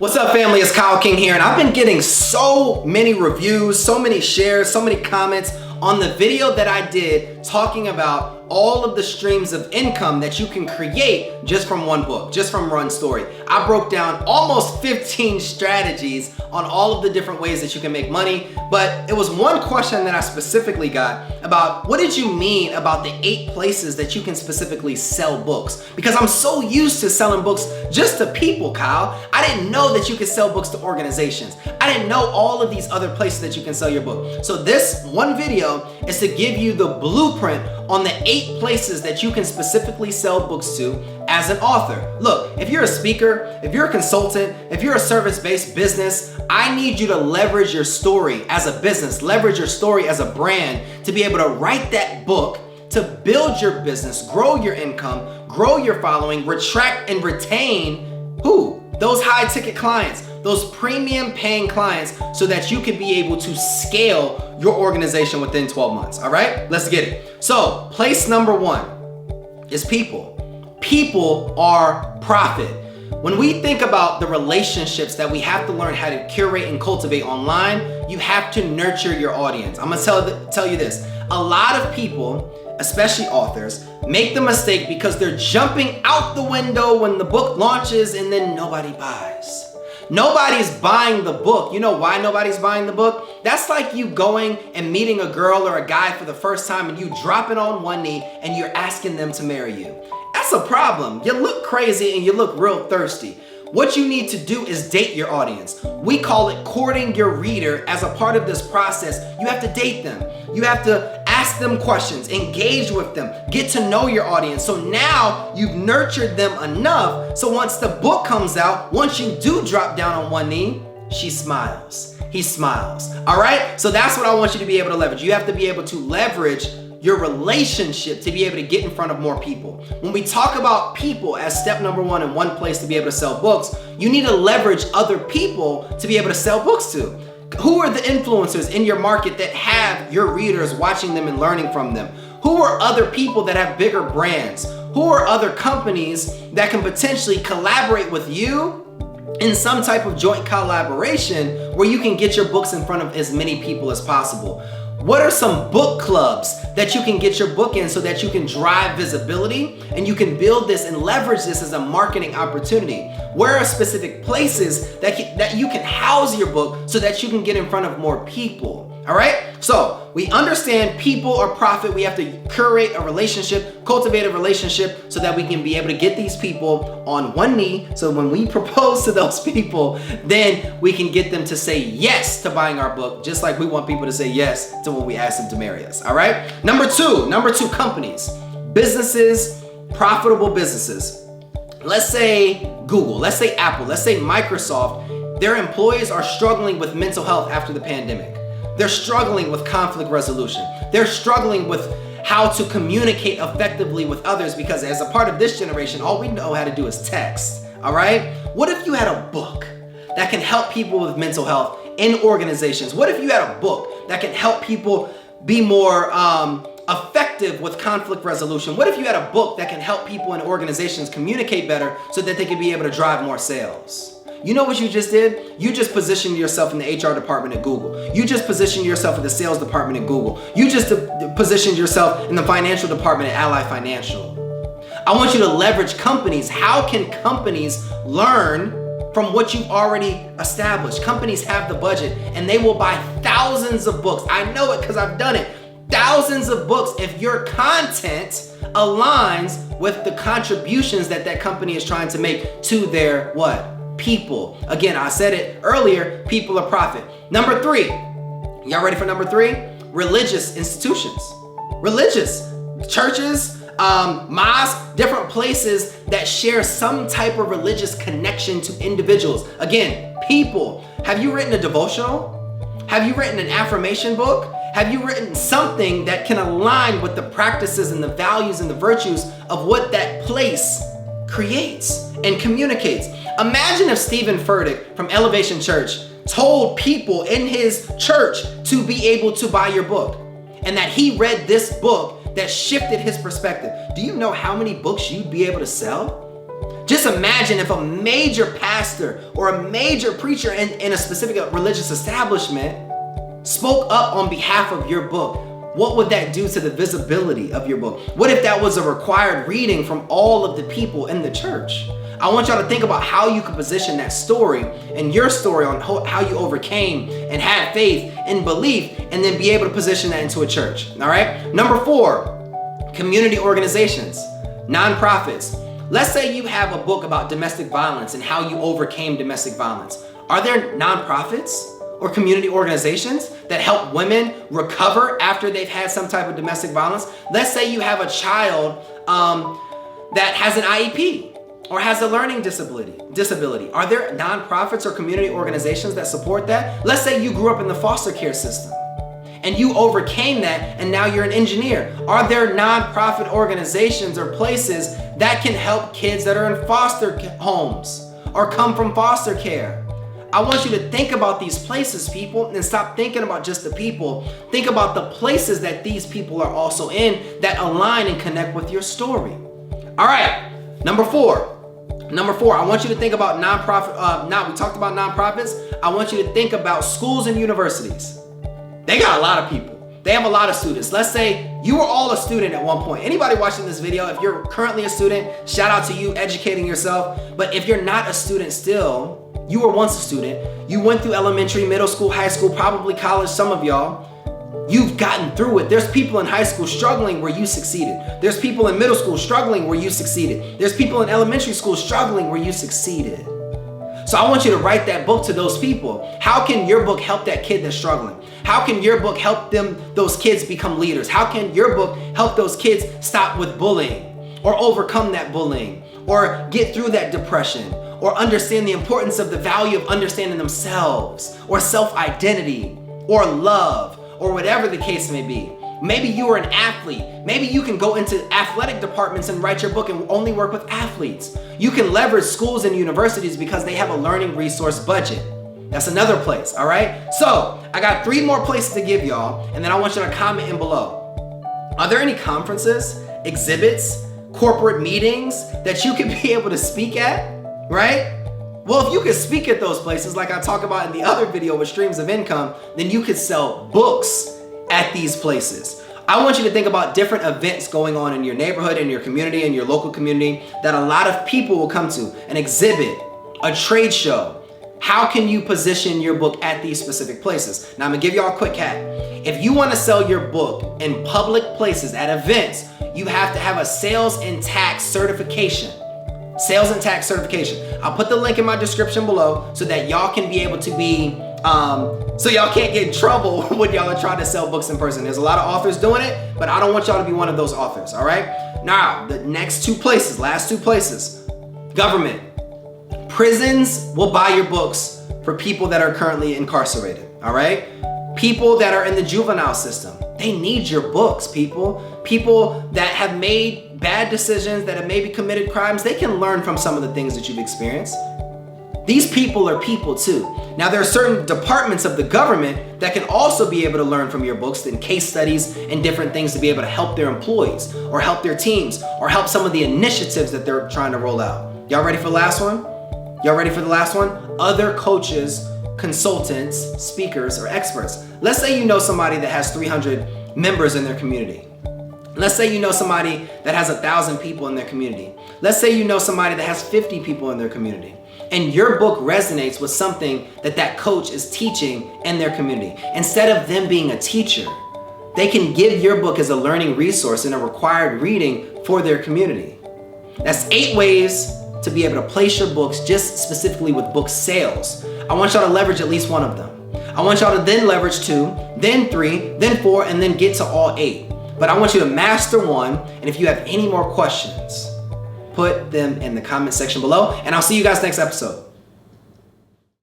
What's up, family? It's Kyle King here, and I've been getting so many reviews, so many shares, so many comments on the video that I did talking about all of the streams of income that you can create just from one book, just from one story. I broke down almost 15 strategies on all of the different ways that you can make money, but it was one question that I specifically got about what did you mean about the 8 places that you can specifically sell books? Because I'm so used to selling books just to people, Kyle. I didn't know that you could sell books to organizations. I didn't know all of these other places that you can sell your book. So this one video is to give you the blueprint on the 8 places that you can specifically sell books to as an author. Look, if you're a speaker, if you're a consultant, if you're a service-based business, I need you to leverage your story as a business, leverage your story as a brand to be able to write that book, to build your business, grow your income, grow your following, attract and retain who? Those high ticket clients, those premium paying clients, so that you can be able to scale your organization within 12 months. All right, let's get it. So place number 1 is people. People are profit. When we think about the relationships that we have to learn how to curate and cultivate online, you have to nurture your audience. I'm gonna tell you this. A lot of people, especially authors, make the mistake because they're jumping out the window when the book launches and then nobody buys. Nobody's buying the book. You know why nobody's buying the book? That's like you going and meeting a girl or a guy for the first time and you dropping on one knee and you're asking them to marry you. That's a problem. You look crazy and you look real thirsty. What you need to do is date your audience. We call it courting your reader. As a part of this process, you have to date them. You have to ask them questions, engage with them, get to know your audience. So now you've nurtured them enough. So once the book comes out, once you do drop down on one knee, she smiles, he smiles. All right? So that's what I want you to be able to leverage. You have to be able to leverage your relationship to be able to get in front of more people. When we talk about people as step number 1 and one place to be able to sell books, you need to leverage other people to be able to sell books to. Who are the influencers in your market that have your readers watching them and learning from them? Who are other people that have bigger brands? Who are other companies that can potentially collaborate with you in some type of joint collaboration where you can get your books in front of as many people as possible? What are some book clubs that you can get your book in so that you can drive visibility and you can build this and leverage this as a marketing opportunity? Where are specific places that you can house your book so that you can get in front of more people? All right? So we understand people are profit. We have to curate a relationship, cultivate a relationship so that we can be able to get these people on one knee. So when we propose to those people, then we can get them to say yes to buying our book, just like we want people to say yes to when we ask them to marry us. All right? Number two, companies, businesses, profitable businesses. Let's say Google, let's say Apple, let's say Microsoft. Their employees are struggling with mental health after the pandemic. They're struggling with conflict resolution. They're struggling with how to communicate effectively with others because as a part of this generation, all we know how to do is text, all right? What if you had a book that can help people with mental health in organizations? What if you had a book that can help people be more effective with conflict resolution? What if you had a book that can help people in organizations communicate better so that they can be able to drive more sales? You know what you just did? You just positioned yourself in the HR department at Google. You just positioned yourself in the sales department at Google. You just positioned yourself in the financial department at Ally Financial. I want you to leverage companies. How can companies learn from what you've already established? Companies have the budget and they will buy thousands of books. I know it because I've done it. Thousands of books if your content aligns with the contributions that that company is trying to make to their what? People. Again, I said it earlier, people are profit. Number 3, y'all ready for number 3? Religious institutions. Religious churches, mosques, different places that share some type of religious connection to individuals. Again, people. Have you written a devotional? Have you written an affirmation book? Have you written something that can align with the practices and the values and the virtues of what that place creates and communicates? Imagine if Stephen Furtick from Elevation Church told people in his church to be able to buy your book and that he read this book that shifted his perspective. Do you know how many books you'd be able to sell? Just imagine if a major pastor or a major preacher in a specific religious establishment spoke up on behalf of your book. What would that do to the visibility of your book? What if that was a required reading from all of the people in the church? I want y'all to think about how you could position that story and your story on how you overcame and had faith and belief, and then be able to position that into a church. All right. Number 4, community organizations, nonprofits. Let's say you have a book about domestic violence and how you overcame domestic violence. Are there nonprofits or community organizations that help women recover after they've had some type of domestic violence? Let's say you have a child that has an IEP or has a learning disability. Are there nonprofits or community organizations that support that? Let's say you grew up in the foster care system and you overcame that and now you're an engineer. Are there nonprofit organizations or places that can help kids that are in foster homes or come from foster care? I want you to think about these places, people, and stop thinking about just the people. Think about the places that these people are also in that align and connect with your story. All right, number 4, I want you to think about we talked about nonprofits. I want you to think about schools and universities. They got a lot of people. They have a lot of students. Let's say you were all a student at one point. Anybody watching this video, if you're currently a student, shout out to you educating yourself. But if you're not a student still, you were once a student. You went through elementary, middle school, high school, probably college, some of y'all. You've gotten through it. There's people in high school struggling where you succeeded. There's people in middle school struggling where you succeeded. There's people in elementary school struggling where you succeeded. So I want you to write that book to those people. How can your book help that kid that's struggling? How can your book help those kids become leaders? How can your book help those kids stop with bullying or overcome that bullying or get through that depression or understand the importance of the value of understanding themselves or self-identity or love or whatever the case may be? Maybe you are an athlete. Maybe you can go into athletic departments and write your book and only work with athletes. You can leverage schools and universities because they have a learning resource budget. That's another place, all right? So I got 3 more places to give y'all, and then I want you to comment in below. Are there any conferences, exhibits, corporate meetings that you could be able to speak at, right? Well, if you could speak at those places, like I talk about in the other video with streams of income, then you could sell books at these places. I want you to think about different events going on in your neighborhood, in your community, in your local community that a lot of people will come to. An exhibit, a trade show. How can you position your book at these specific places? Now I'm gonna give y'all a quick hack. If you wanna sell your book in public places, at events, you have to have a sales and tax certification. Sales and tax certification. I'll put the link in my description below so that y'all can be able to be, so y'all can't get in trouble when y'all are trying to sell books in person. There's a lot of authors doing it, but I don't want y'all to be one of those authors, all right? Now, the next 2 places, last 2 places, government. Prisons will buy your books for people that are currently incarcerated, all right? People that are in the juvenile system, they need your books, people. People that have made bad decisions, that have maybe committed crimes, they can learn from some of the things that you've experienced. These people are people too. Now there are certain departments of the government that can also be able to learn from your books and case studies and different things to be able to help their employees or help their teams or help some of the initiatives that they're trying to roll out. Y'all ready for the last one? Y'all ready for the last one? Other coaches, consultants, speakers, or experts. Let's say you know somebody that has 300 members in their community. Let's say you know somebody that has 1,000 people in their community. Let's say you know somebody that has 50 people in their community. And your book resonates with something that coach is teaching in their community. Instead of them being a teacher, they can give your book as a learning resource and a required reading for their community. That's 8 ways to be able to place your books just specifically with book sales. I want y'all to leverage at least one of them. I want y'all to then leverage 2, then 3, then 4, and then get to all 8. But I want you to master one, and if you have any more questions, put them in the comment section below, and I'll see you guys next episode.